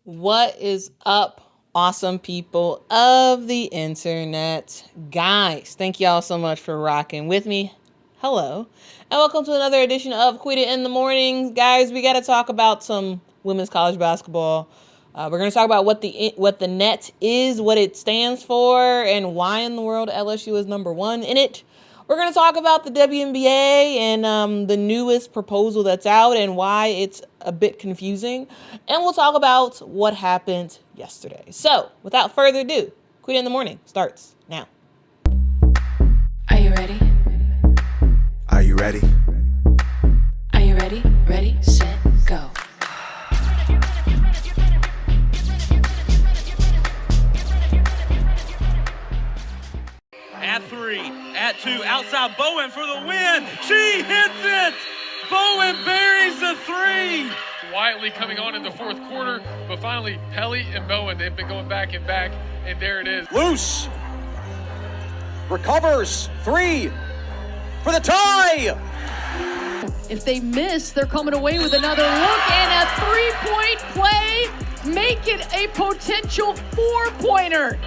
What is up, awesome people of the internet? Guys, thank y'all so much for rocking with me. Hello, and welcome to another edition of Quita in the Morning. Guys, we got to talk about some women's college basketball. We're going to talk about what the net is, what it stands for, and why in the world LSU is number one in it. We're going to talk about the WNBA and the newest proposal that's out and why it's a bit confusing. And we'll talk about what happened yesterday. So, without further ado, Quita in the Morning starts now. Are you ready? Are you ready? Are you ready? Ready, set, go. At three, at two, outside Bowen for the win. She hits it! Bowen buries the three! Quietly coming on in the fourth quarter, but finally, Pelly and Bowen, they've been going back and back, and there it is. Loose. Recovers. Three for the tie! If they miss, they're coming away with another look and a three-point play. Make it a potential four-pointer.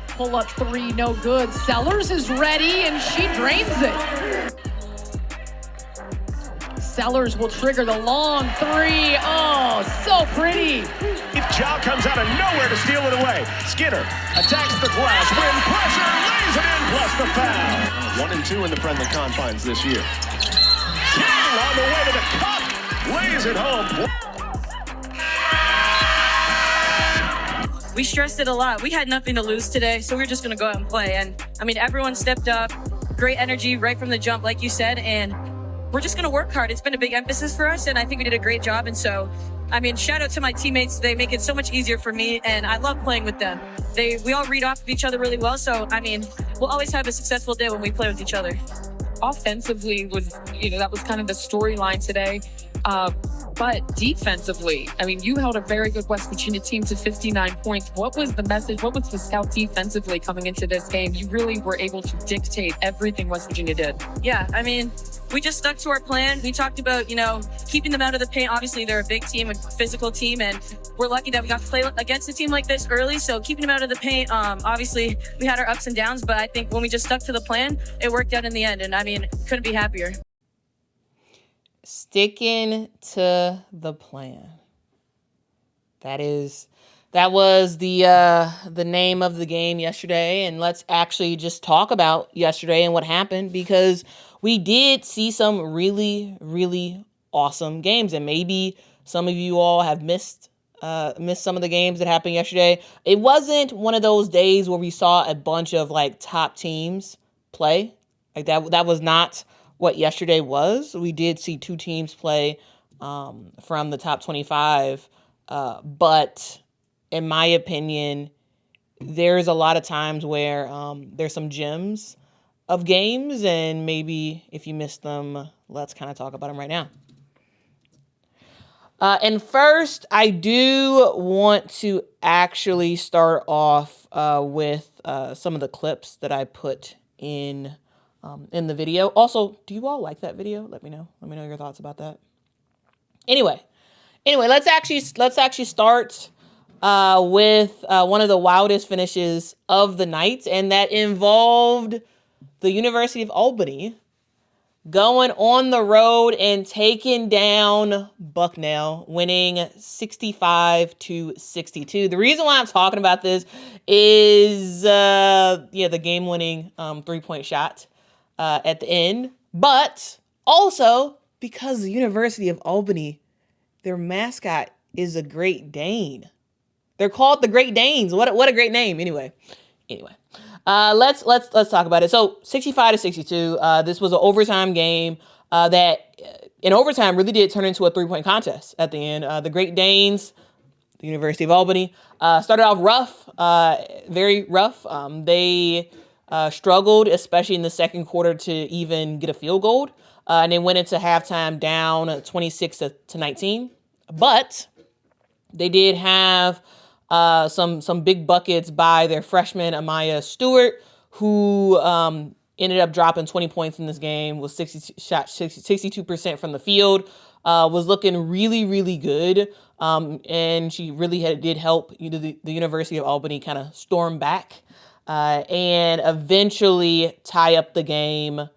Pull-up three, no good. Sellers is ready, and she drains it. Sellers will trigger the long three. Oh, so pretty. Chow comes out of nowhere to steal it away. Skinner attacks the glass. Rim pressure, lays it in, plus the foul. 1 and 2 in the friendly confines this year. King on the way to the cup. Lays it home. We stressed it a lot. We had nothing to lose today, so we were just going to go out and play. And, I mean, everyone stepped up. Great energy right from the jump, like you said. And we're just going to work hard. It's been a big emphasis for us, and I think we did a great job. And so, I mean, shout out to my teammates. They make it so much easier for me, and I love playing with them. We all read off of each other really well. So, I mean, we'll always have a successful day when we play with each other. Offensively that was kind of the storyline today. But defensively, I mean, you held a very good West Virginia team to 59 points. What was the message? What was the scout defensively coming into this game? You really were able to dictate everything West Virginia did. Yeah, I mean, we just stuck to our plan. We talked about, keeping them out of the paint. Obviously, they're a big team, a physical team, and we're lucky that we got to play against a team like this early. So keeping them out of the paint, obviously, we had our ups and downs, but I think when we just stuck to the plan, it worked out in the end. And I mean, couldn't be happier. Sticking to the plan. That was the name of the game yesterday, and let's actually just talk about yesterday and what happened, because we did see some really, really awesome games, and maybe some of you all have missed some of the games that happened yesterday. It wasn't one of those days where we saw a bunch of top teams play. Like that was not what yesterday was. We did see two teams play from the top 25, but in my opinion, there's a lot of times where there's some gems of games, and maybe if you missed them, let's kind of talk about them right now. And first, I do want to actually start off with some of the clips that I put in the video. Also, do you all like that video? Let me know. Let me know your thoughts about that. Anyway, let's actually start with one of the wildest finishes of the night, and that involved the University of Albany going on the road and taking down Bucknell, winning 65-62. The reason why I'm talking about this is the game-winning 3-point shot at the end, but also because the University of Albany, their mascot is a Great Dane. They're called the Great Danes. What a great name. Anyway, let's talk about it. So 65-62. This was an overtime game that in overtime really did turn into a 3-point contest at the end. The Great Danes, the University of Albany, started off rough, very rough. They struggled, especially in the second quarter, to even get a field goal. And they went into halftime down 26-19. But they did have some big buckets by their freshman, Amaya Stewart, who ended up dropping 20 points in this game, was 62% from the field. was looking really, really good. And she really did help the University of Albany kind of storm back and eventually tie up the game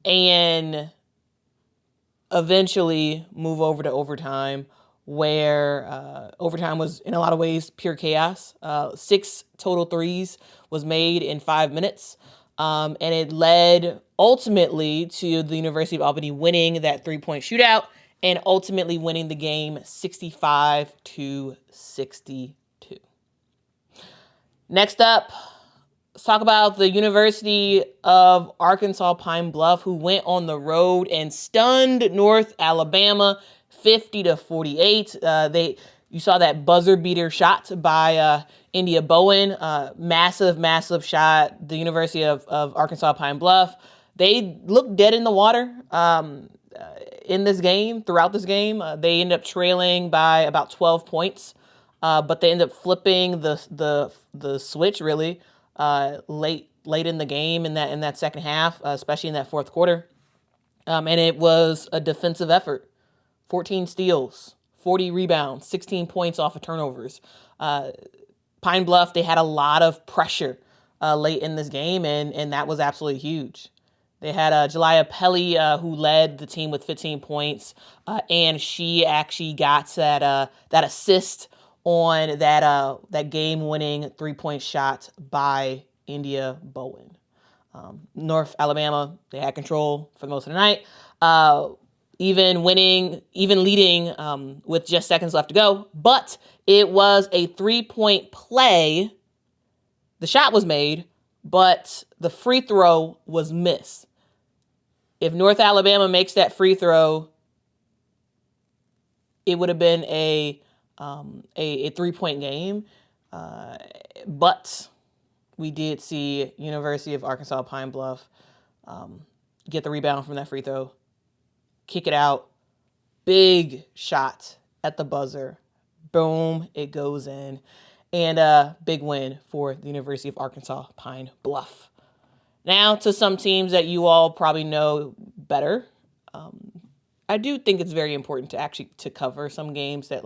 and eventually move over to overtime, where overtime was in a lot of ways pure chaos. 6 total threes was made in 5 minutes. And it led ultimately to the University of Albany winning that 3-point shootout and ultimately winning the game 65-62. Next up, let's talk about the University of Arkansas Pine Bluff, who went on the road and stunned North Alabama 50-48. You saw that buzzer beater shot by India Bowen. Massive shot. The University of Arkansas Pine Bluff. They looked dead in the water in this game. Throughout this game, they ended up trailing by about 12 points, but they ended up flipping the switch really late in the game in that second half, especially in that fourth quarter. And it was a defensive effort. 14 steals, 40 rebounds, 16 points off of turnovers. Pine Bluff, they had a lot of pressure late in this game, and that was absolutely huge. They had Jaliyah Pelly, who led the team with 15 points, and she actually got that assist on that game-winning 3-point shot by India Bowen. North Alabama, they had control for most of the night. Even leading with just seconds left to go. But it was a 3-point play. The shot was made, but the free throw was missed. If North Alabama makes that free throw, it would have been a 3-point game. But we did see University of Arkansas Pine Bluff get the rebound from that free throw, kick it out, big shot at the buzzer. Boom, it goes in. And a big win for the University of Arkansas Pine Bluff. Now to some teams that you all probably know better. I do think it's very important to cover some games that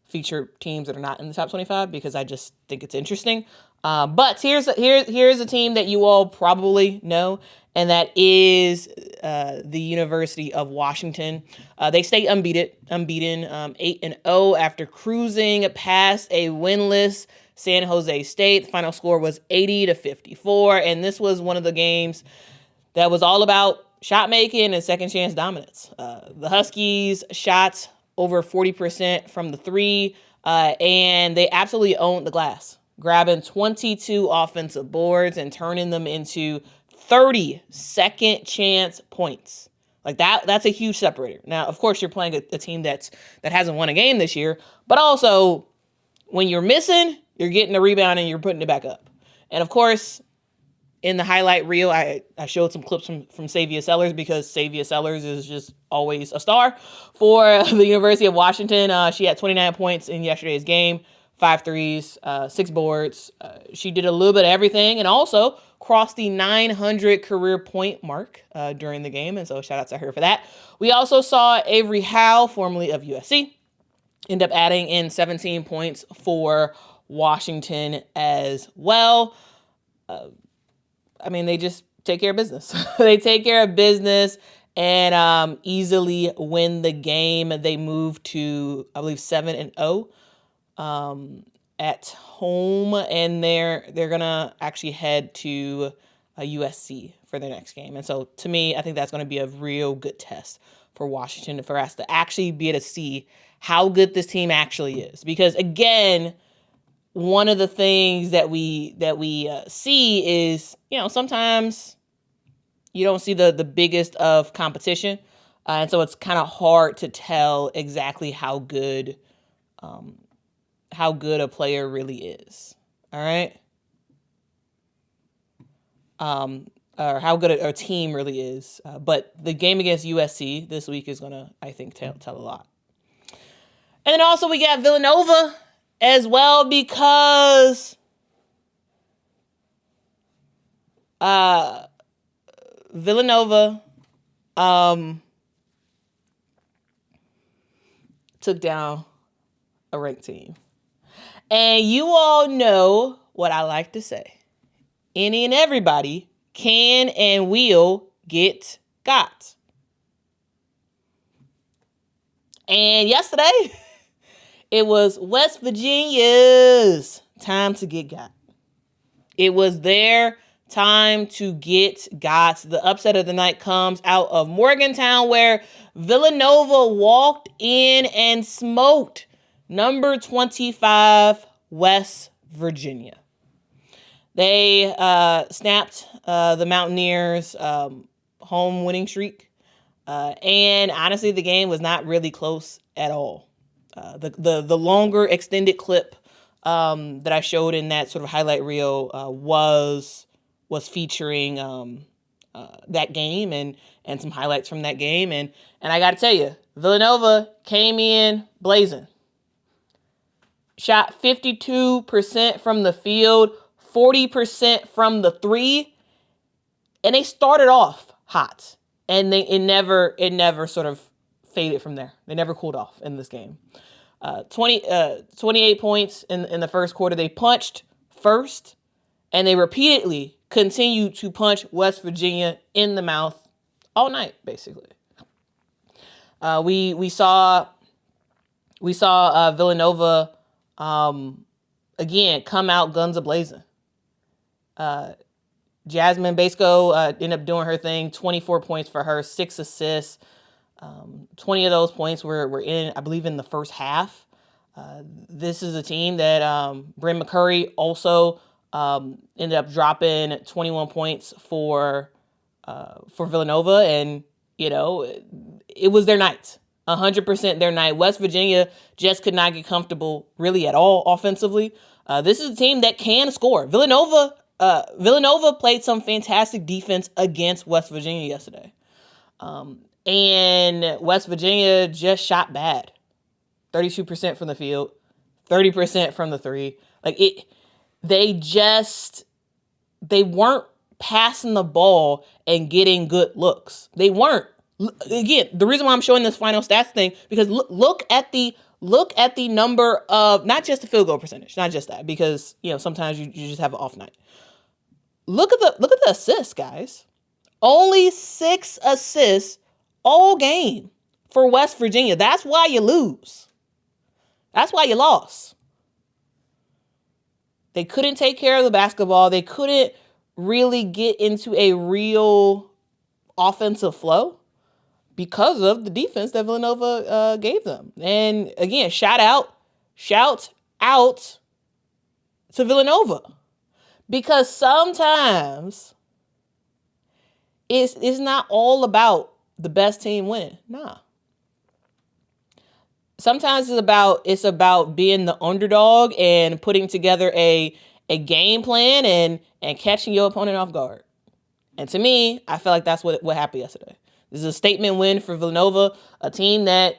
feature teams that are not in the top 25 because I just think it's interesting. But here's a team that you all probably know, and that is the University of Washington. They stay unbeaten, 8-0 after cruising past a winless San Jose State. The final score was 80-54, and this was one of the games that was all about shot making and second chance dominance. The Huskies shot over 40% from the three, and they absolutely owned the glass, grabbing 22 offensive boards and turning them into 30 second chance points. That's a huge separator. Now, of course, you're playing a team that hasn't won a game this year, but also when you're missing, you're getting the rebound and you're putting it back up. And of course, in the highlight reel, I showed some clips from Savia Sellers because Savia Sellers is just always a star for the University of Washington. She had 29 points in yesterday's game, 5 threes, 6 boards. She did a little bit of everything and also crossed the 900 career point mark during the game. And so shout out to her for that. We also saw Avery Howe, formerly of USC, end up adding in 17 points for Washington as well. They just take care of business. They take care of business and easily win the game. They move to, I believe, 7-0 at home, and they're gonna actually head to USC for their next game. And so, to me, I think that's going to be a real good test for Washington for us to actually be able to see how good this team actually is. Because again, one of the things that we see is, sometimes you don't see the biggest of competition. And so it's kind of hard to tell exactly how good a player really is. All right. Or how good a team really is. But the game against USC this week is going to, I think, tell a lot. And then also we got Villanova as well, because Villanova, took down a ranked team. And you all know what I like to say. Any and everybody can and will get got. And yesterday, it was West Virginia's time to get got. It was their time to get got. The upset of the night comes out of Morgantown, where Villanova walked in and smoked number 25 West Virginia. They snapped the Mountaineers' home winning streak. And honestly, the game was not really close at all. The longer extended clip that I showed in that sort of highlight reel was featuring that game and some highlights from that game. And I got to tell you, Villanova came in blazing. Shot 52% from the field, 40% from the three, and they started off hot. And it never sort of faded from there. They never cooled off in this game. 28 points in the first quarter. They punched first, and they repeatedly continued to punch West Virginia in the mouth all night, basically. We saw Villanova again come out guns a-blazing. Jasmine Basco ended up doing her thing, 24 points for her, 6 assists. 20 of those points were in, I believe, in the first half. This is a team that Bryn McCurry also ended up dropping 21 points for Villanova, and it was their night, 100% their night. West Virginia just could not get comfortable really at all offensively. This is a team that can score. Villanova played some fantastic defense against West Virginia yesterday. And West Virginia just shot bad. 32% from the field, 30% from the three. They weren't passing the ball and getting good looks. They weren't. Again, the reason why I'm showing this final stats thing, because look at the number of, not just the field goal percentage, not just that, because sometimes you just have an off night. Look at the assists, guys. Only 6 assists all game for West Virginia. That's why you lose. That's why you lost. They couldn't take care of the basketball. They couldn't really get into a real offensive flow because of the defense that Villanova gave them. And again, shout out to Villanova. Because sometimes it's not all about the best team winning. Nah. Sometimes it's about being the underdog and putting together a game plan and catching your opponent off guard. And to me, I feel like that's what happened yesterday. This is a statement win for Villanova, a team that,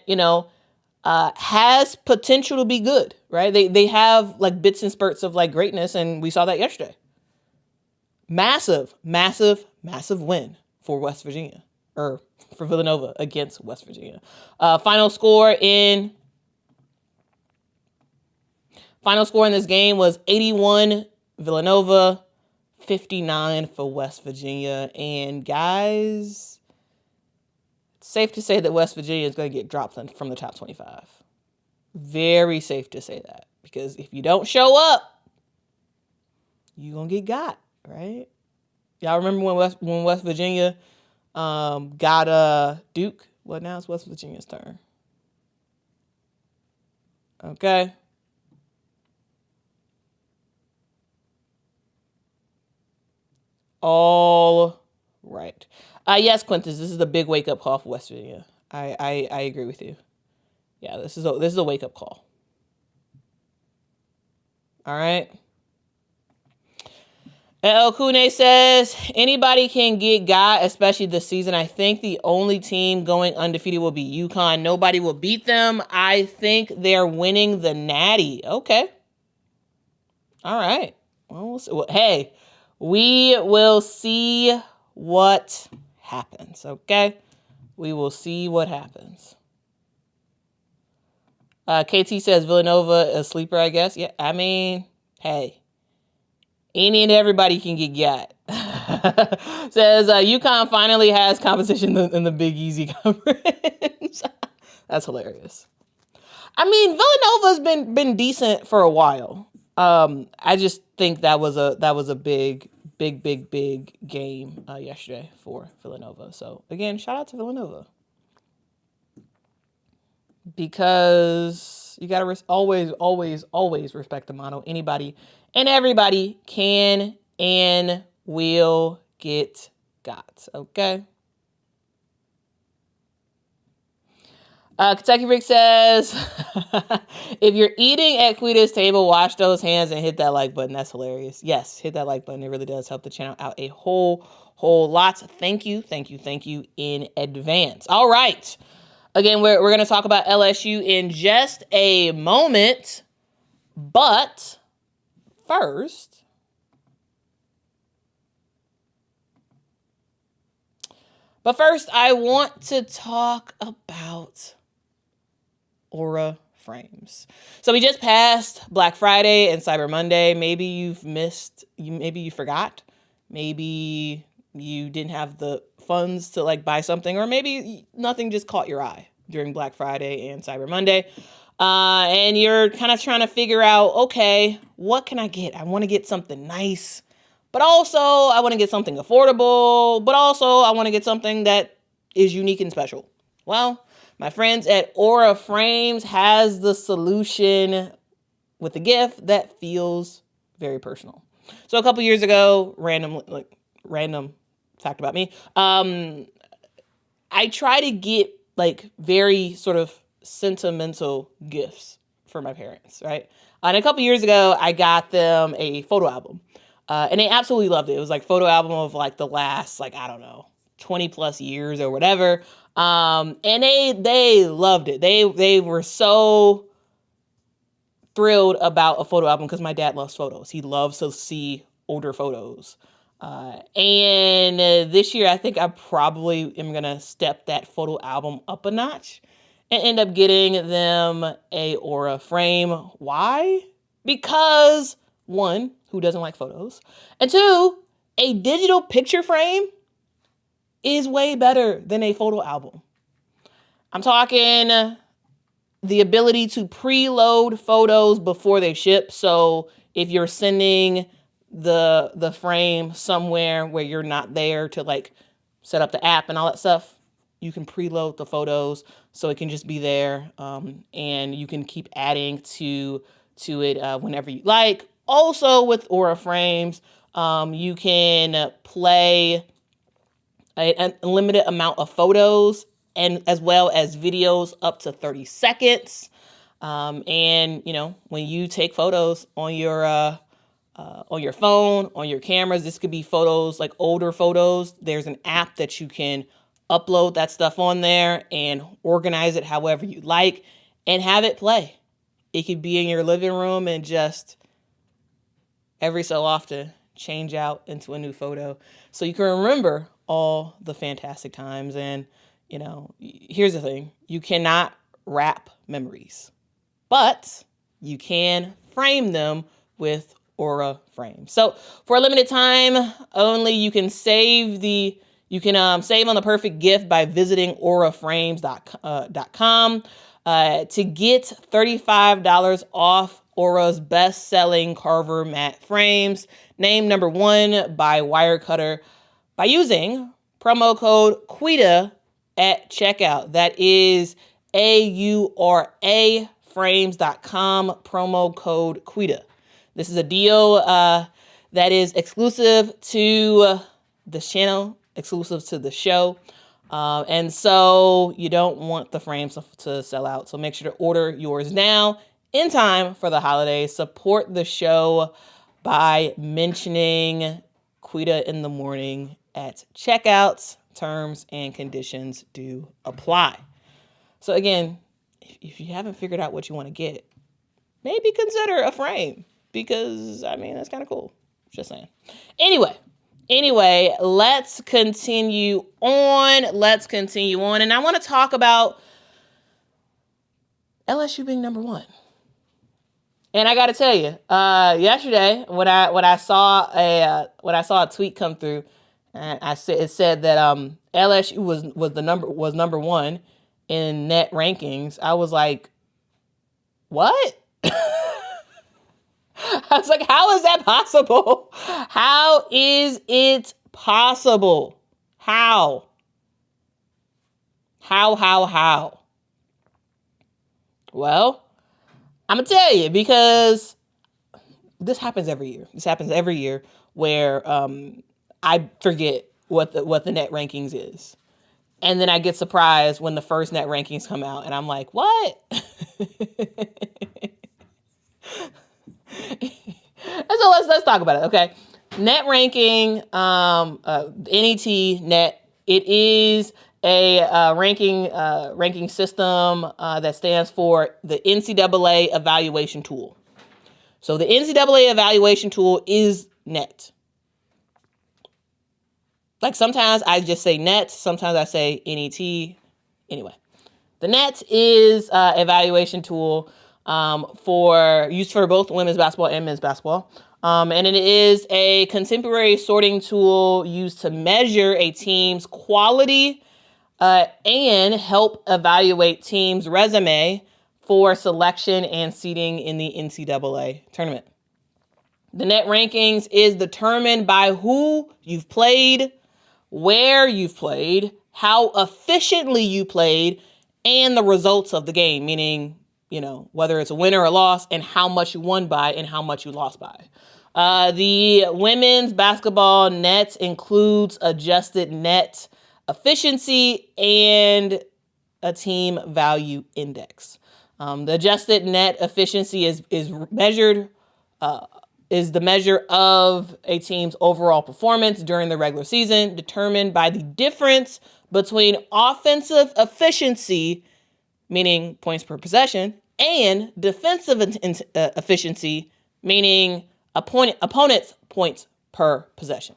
has potential to be good, right? They have bits and spurts of greatness, and we saw that yesterday. Massive, massive, massive win for West Virginia, or for Villanova against West Virginia. Final score in this game was 81 Villanova, 59 for West Virginia. And guys, it's safe to say that West Virginia is going to get dropped from the top 25. Very safe to say that, because if you don't show up, you're going to get got. Right? Y'all remember when West Virginia got Duke? Well, now it's West Virginia's turn. Okay. All right. Yes, Quintus, this is a big wake-up call for West Virginia. I agree with you. Yeah, this is a wake-up call. All right. El Kune says, anybody can get got, especially this season. I think the only team going undefeated will be UConn. Nobody will beat them. I think they're winning the Natty. Okay. All right. Well, hey, we will see what happens, okay? We will see what happens. KT says Villanova a sleeper, I guess. Yeah, I mean, hey, any and everybody can get got. Says UConn finally has competition in the Big Easy Conference. That's hilarious. I mean, Villanova's been decent for a while. I just think that was a big game yesterday for Villanova. So again, shout out to Villanova, because you gotta always respect the motto. Anybody and everybody can and will get got. Okay. Kentucky Rick says, if you're eating at Quita's table, wash those hands and hit that like button. That's hilarious. Yes, hit that like button. It really does help the channel out a whole lot. Thank you in advance. All right. Again, we're going to talk about LSU in just a moment. But first, I want to talk about Aura frames. So we just passed Black Friday and Cyber Monday. Maybe maybe you forgot. Maybe you didn't have the funds to like buy something, or maybe nothing just caught your eye during Black Friday and Cyber Monday. And you're kind of trying to figure out, okay, what can I get? I want to get something nice, but also I want to get something affordable, but also I want to get something that is unique and special. Well, my friends at Aura Frames has the solution with a gift that feels very personal. So a couple years ago, random fact about me, I try to get like very sort of sentimental gifts for my parents, right? And a couple years ago, I got them a photo album, and they absolutely loved it. It was like photo album of like the last, like, I don't know, 20 plus years or whatever. And they loved it. They were so thrilled about a photo album because my dad loves photos. He loves to see older photos. And this year, I think I probably am going to step that photo album up a notch and end up getting them a Aura frame. Why? Because one, who doesn't like photos? And two, a digital picture frame is way better than a photo album. I'm talking the ability to preload photos before they ship. So if you're sending the frame somewhere where you're not there to like set up the app and all that stuff, you can preload the photos so it can just be there, and you can keep adding to it whenever you like. Also with Aura frames, you can play a limited amount of photos and as well as videos up to 30 seconds. And you know, when you take photos on your phone, on your cameras, this could be photos like older photos. There's an app that you can upload that stuff on there and organize it however you like and have it play. It could be in your living room and just every so often change out into a new photo so you can remember all the fantastic times. And, you know, here's the thing. You cannot wrap memories, but you can frame them with Aura frames. So for a limited time only, you can save on the perfect gift by visiting auraframes.com to get $35 off Aura's best-selling Carver matte frames, named #1 by Wirecutter, by using promo code Quita at checkout. That is AURA frames.com, promo code Quita. This is a deal that is exclusive to the channel, exclusive to the show. And so you don't want the frames to sell out. So make sure to order yours now in time for the holidays. Support the show by mentioning Quita in the morning at checkouts. Terms and conditions do apply. So again, if you haven't figured out what you want to get, maybe consider a frame, because I mean, that's kind of cool. Just saying. Anyway, let's continue on. And I want to talk about LSU being number one. And I got to tell you, yesterday when I saw a tweet come through, and it said that LSU was number one in net rankings. I was like, what? I was like, how is that possible? How is it possible? How? Well, I'm going to tell you, because this happens every year. Where I forget what the net rankings is. And then I get surprised when the first net rankings come out and I'm like, what? So let's talk about it. Okay. Net ranking, NET net. It is a ranking system that stands for the NCAA evaluation tool. So the NCAA evaluation tool is net. Like sometimes I just say net, sometimes I say NET. Anyway, the net is evaluation tool used for both women's basketball and men's basketball. And it is a contemporary sorting tool used to measure a team's quality and help evaluate teams' resume for selection and seeding in the NCAA tournament. The net rankings is determined by who you've played, where you've played, how efficiently you played, and the results of the game, meaning, whether it's a win or a loss, and how much you won by and how much you lost by. The women's basketball net includes adjusted net efficiency and a team value index. The adjusted net efficiency is measured is the measure of a team's overall performance during the regular season, determined by the difference between offensive efficiency, meaning points per possession, and defensive efficiency, meaning opponent's points per possession.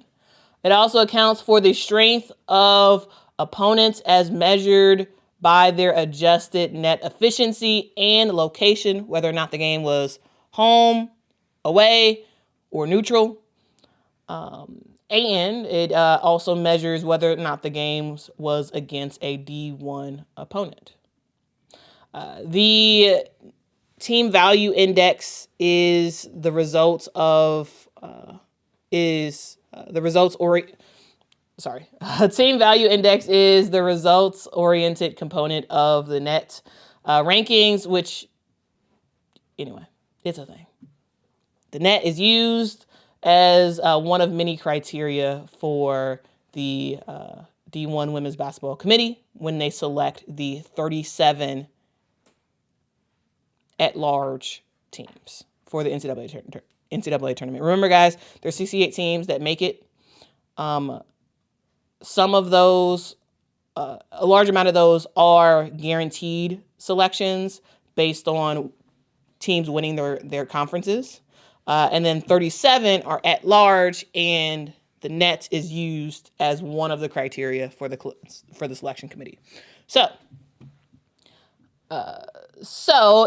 It also accounts for the strength of opponents as measured by their adjusted net efficiency and location, whether or not the game was home, away, or neutral. And it also measures whether or not the game was against a D1 opponent. The team value index is the results of team value index is the results-oriented component of the net rankings, which, anyway, it's a thing. The net is used as one of many criteria for the D1 Women's Basketball Committee when they select the 37 at-large teams for the NCAA tournament. Remember, guys, there's 68 teams that make it. Some of those, a large amount of those are guaranteed selections based on teams winning their conferences. And then 37 are at large, and the net is used as one of the criteria for the selection committee. So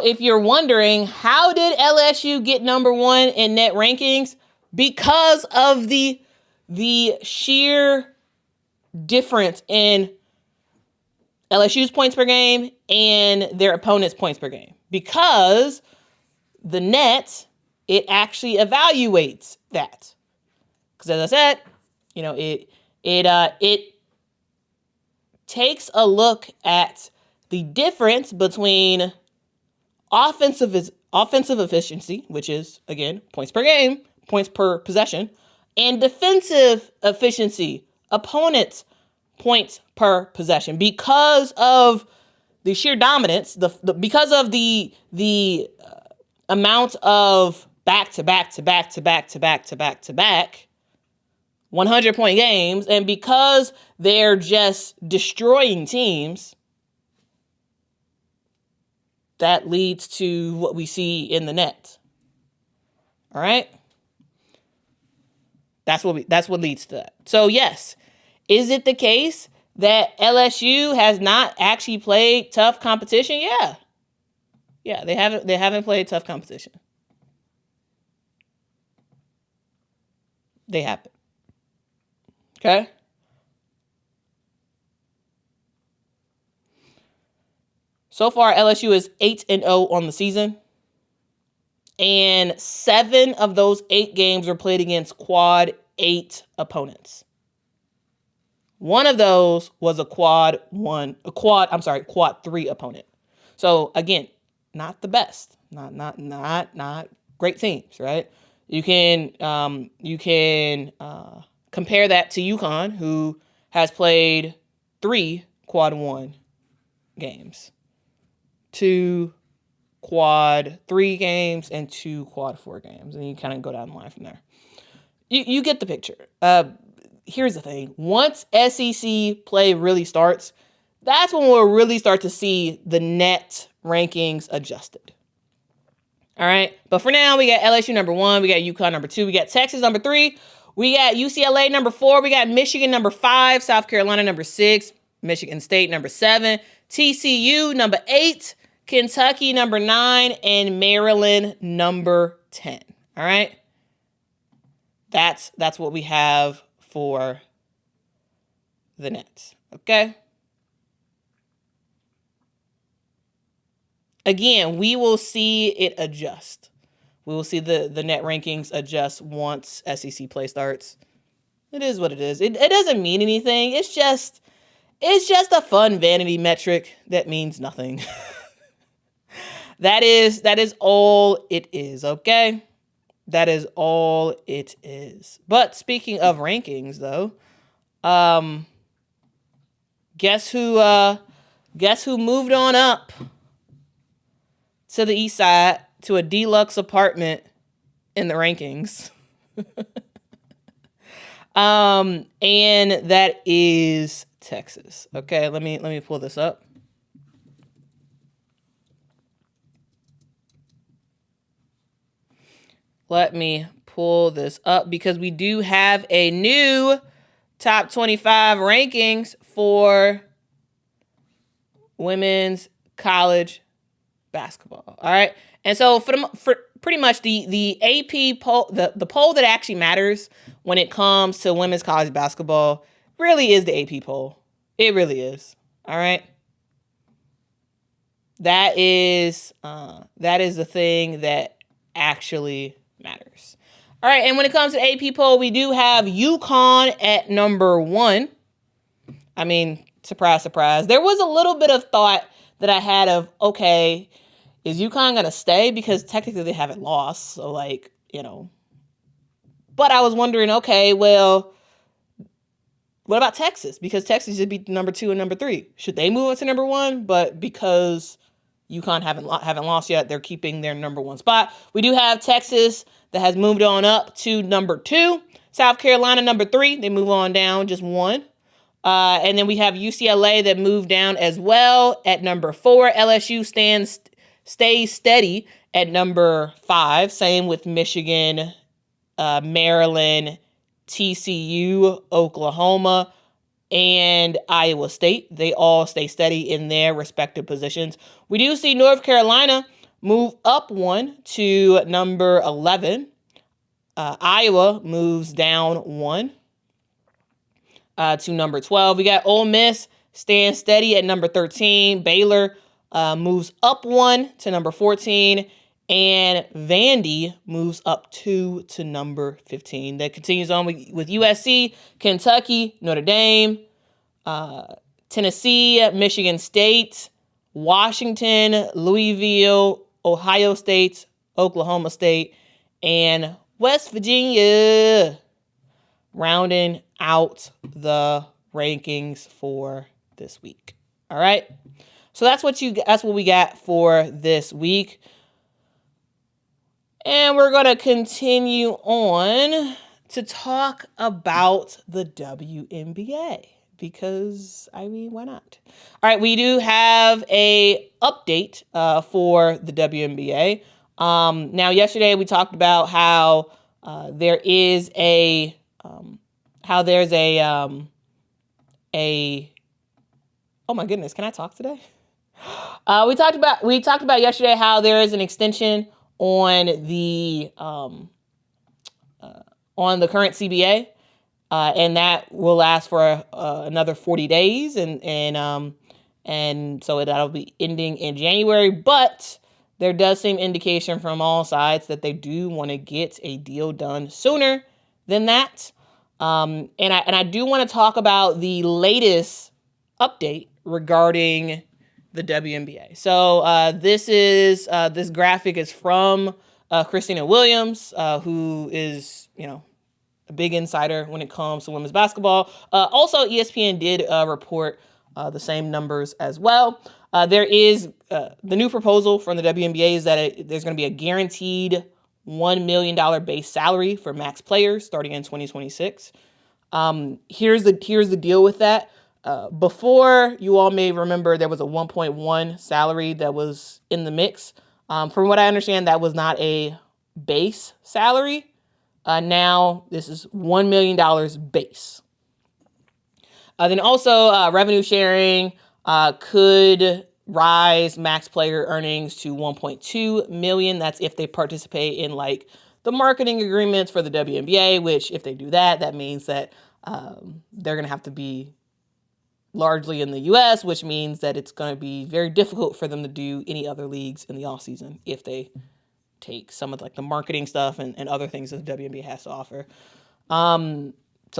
if you're wondering, how did LSU get number one in net rankings? Because of the sheer difference in LSU's points per game and their opponent's points per game. Because the net, it actually evaluates that. Because as I said, it takes a look at the difference between offensive efficiency, which is, again, points per game, points per possession, and defensive efficiency, opponents' points per possession. Because of the sheer dominance, because of the amount of back-to-back 100-point games, and because they're just destroying teams, that leads to what we see in the net. All right? That's what leads to that. So yes, is it the case that LSU has not actually played tough competition? Yeah, they haven't played tough competition. They haven't. Okay? So far, LSU is 8-0 on the season. And 7 of those 8 games were played against quad 8 opponents. One of those was a quad 3 opponent. So again, not the best. Not great teams, right? You can compare that to UConn, who has played 3 quad 1 games, 2 quad 3 games, and 2 quad 4 games. And you kind of go down the line from there. You get the picture. Here's the thing. Once SEC play really starts, that's when we'll really start to see the net rankings adjusted. All right. But for now, we got LSU number 1. We got UConn number 2. We got Texas number 3. We got UCLA number 4. We got Michigan number 5. South Carolina number 6. Michigan State number 7. TCU number 8. Kentucky number 9. And Maryland number 10. All right. That's what we have for the Nets. Okay. Again, we will see it adjust. We will see the net rankings adjust once SEC play starts. It is what it is. It doesn't mean anything. It's just a fun vanity metric that means nothing. That is all it is, okay? That is all it is. But speaking of rankings, though, guess who moved on up to the east side to a deluxe apartment in the rankings? And that is Texas. Okay, let me pull this up. Let me pull this up because we do have a new top 25 rankings for women's college basketball. All right. And so for pretty much the AP poll, the poll that actually matters when it comes to women's college basketball really is the AP poll. It really is. All right. That is the thing that actually matters. All right. And when it comes to AP poll, we do have UConn at number 1. I mean, surprise, surprise. There was a little bit of thought that I had of, okay, is UConn going to stay? Because technically they haven't lost. So, like, you know. But I was wondering, okay, well, what about Texas? Because Texas just beat number 2 and number 3. Should they move up to number 1? But because UConn haven't lost yet, they're keeping their number 1 spot. We do have Texas that has moved on up to number 2. South Carolina, number 3. They move on down just 1. And then we have UCLA that moved down as well at number 4. LSU stays steady at number 5. Same with Michigan, Maryland, TCU, Oklahoma, and Iowa State. They all stay steady in their respective positions. We do see North Carolina move up 1 to number 11. Iowa moves down 1 to number 12. We got Ole Miss staying steady at number 13. Baylor moves up 1 to number 14. And Vandy moves up 2 to number 15. That continues on with USC, Kentucky, Notre Dame, Tennessee, Michigan State, Washington, Louisville, Ohio State, Oklahoma State, and West Virginia, rounding out the rankings for this week. All right. So that's what we got for this week. And we're going to continue on to talk about the WNBA because, I mean, why not? All right, we do have a update for the WNBA. Now, yesterday we talked about how there's a oh my goodness, can I talk today? We talked about yesterday how there is an extension on the current CBA, and that will last for another 40 days, and so that'll be ending in January. But there does seem indication from all sides that they do want to get a deal done sooner than that. And I do want to talk about the latest update regarding the WNBA. So this graphic is from Christina Williams, who is, a big insider when it comes to women's basketball. Also, ESPN did report the same numbers as well. There is the new proposal from the WNBA is that there's going to be a guaranteed $1 million base salary for max players starting in 2026. Here's the deal with that. Before, you all may remember there was a 1.1 salary that was in the mix. From what I understand, that was not a base salary. Now this is $1 million base. Then also revenue sharing could rise max player earnings to $1.2 million. That's if they participate in like the marketing agreements for the WNBA, which if they do that, that means that they're going to have to be largely in the U.S., which means that it's going to be very difficult for them to do any other leagues in the offseason if they take some of like the marketing stuff and other things that the WNBA has to offer. So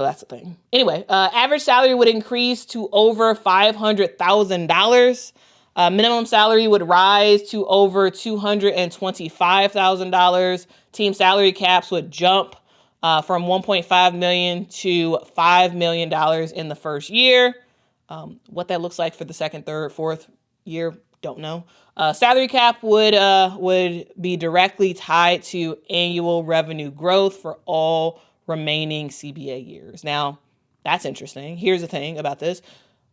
that's the thing. Anyway, average salary would increase to over $500,000. Minimum salary would rise to over $225,000. Team salary caps would jump from $1.5 million to $5 million in the first year. What that looks like for the second, third, fourth year, don't know. Salary cap would be directly tied to annual revenue growth for all remaining CBA years. Now, that's interesting. Here's the thing about this.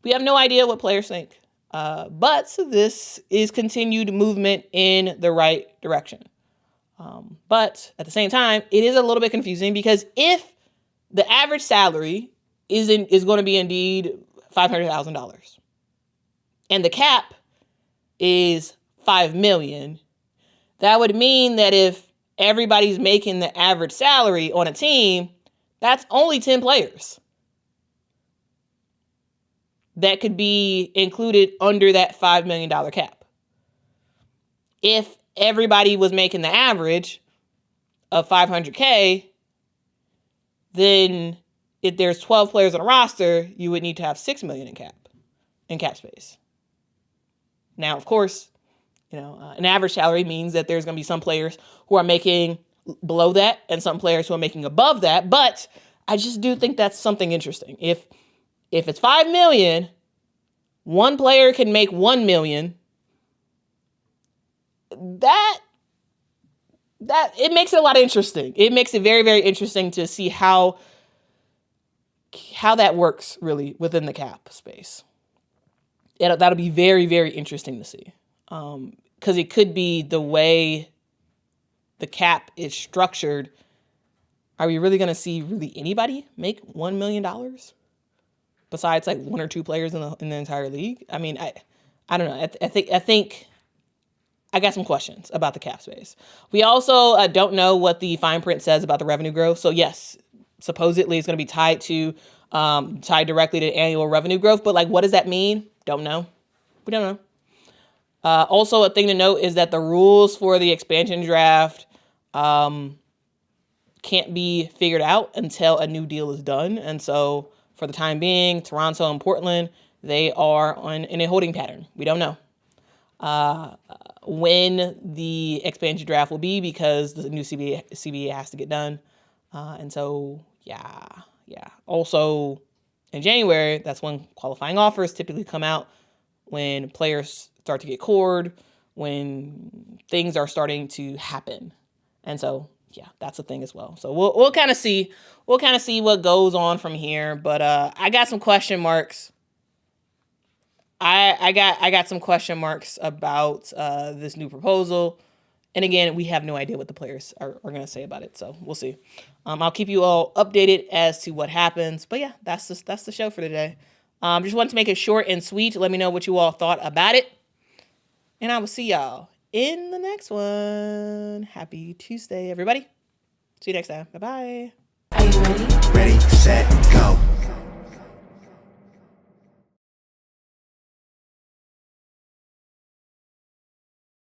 We have no idea what players think, but this is continued movement in the right direction. But at the same time, it is a little bit confusing because if the average salary is going to be indeed $500,000 and the cap is $5 million, that would mean that if everybody's making the average salary on a team, that's only 10 players that could be included under that $5 million cap. If everybody was making the average of $500K, then if there's 12 players on a roster, you would need to have $6 million in cap space. Now, of course, an average salary means that there's going to be some players who are making below that and some players who are making above that. But I just do think that's something interesting. If it's $5 million, one player can make $1 million. That it makes it a lot interesting. It makes it very, very interesting to see how that works really within the cap space. That'll be very, very interesting to see. Because it could be the way the cap is structured. Are we really going to see really anybody make $1 million besides like one or two players in the entire league? I mean, I don't know. I think I got some questions about the cap space. We also don't know what the fine print says about the revenue growth. So yes, supposedly it's going to be tied directly to annual revenue growth. But like, what does that mean? Don't know. We don't know. Also, a thing to note is that the rules for the expansion draft can't be figured out until a new deal is done. And so for the time being, Toronto and Portland, they are in a holding pattern. We don't know when the expansion draft will be because the new CBA has to get done. And so, yeah. Also, in January, that's when qualifying offers typically come out, when players start to get cored, when things are starting to happen. And so, yeah, that's a thing as well. So we'll kind of see what goes on from here. But I got some question marks. I got some question marks about this new proposal. And again, we have no idea what the players are going to say about it. So we'll see. I'll keep you all updated as to what happens. But yeah, that's the show for today. Just wanted to make it short and sweet. Let me know what you all thought about it. And I will see y'all in the next one. Happy Tuesday, everybody. See you next time. Bye-bye. Are you ready? Ready, set, go.